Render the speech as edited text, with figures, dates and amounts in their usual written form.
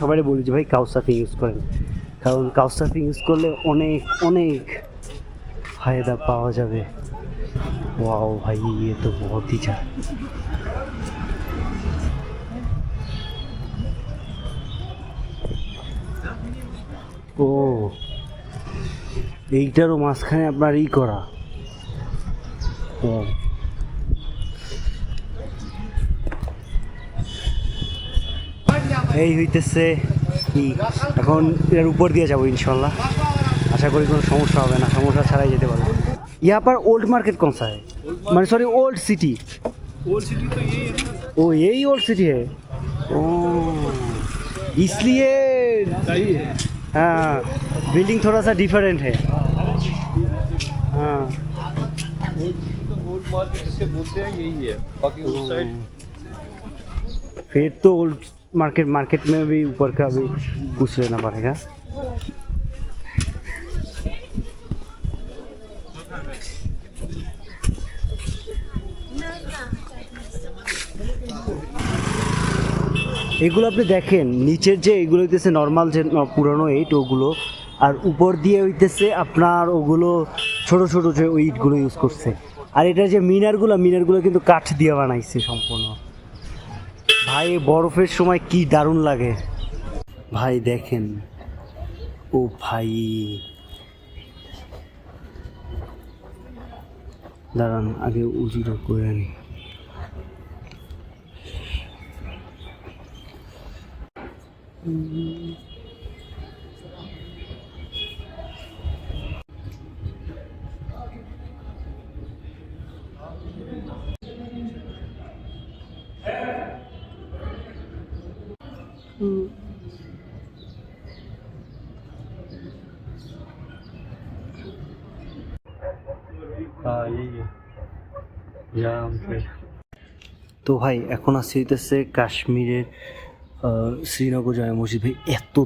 সবাই বলি যে ভাই কাউসারফিং ইউজ করেন, কারণ কাউসারফিং ইউজ করলে অনেক অনেক ফায়দা পাওয়া যাবে। ওয়াও ভাই, ये तो बहुत ही अच्छा। ও এইটারও মাঝখানে আপনার ই করা। ও এই হইতেছে কি, এখন এর উপর দিয়ে যাবো ইনশাল্লাহ। আশা করি কোনো সমস্যা হবে না, সমস্যা ছাড়াই যেতে পারবো। यहाँ पर ओल्ड मार्केट कौन सा है? मैंने sorry, old city. Old city तो यही है ना। ओ यही ओल्ड सिटी है। ओ इसलिए सही है। हाँ, बिल्डिंग थोड़ा सा डिफरेंट है। हाँ ओल्ड मार्केट जिससे बोलते हैं यही है, बाकी उस साइड फिर तो ओल्ड मार्केट में भी ऊपर का भी कुछ लेना पड़ेगा। এগুলো আপনি দেখেন, নিচের যে এগুলো হইতেছে নর্মাল যে পুরানো ইট ওগুলো, আর উপর দিয়ে হইতেছে আপনার ওগুলো ছোট ছোট যে ওই ইটগুলো ইউজ করছে। আর এটা যে মিনারগুলো কিন্তু কাঠ দিয়ে বানাইছে সম্পূর্ণ। ভাই বরফের সময় কি দারুণ লাগে ভাই, দেখেন। ও ভাই দাঁড়ান, আগে উজুটা করে নি। हाँ यही है यहाँ पे। তো ভাই এখন আসছে হইতেছে কাশ্মীরের শ্রীনগর জামে মসজিদ। ভাই এত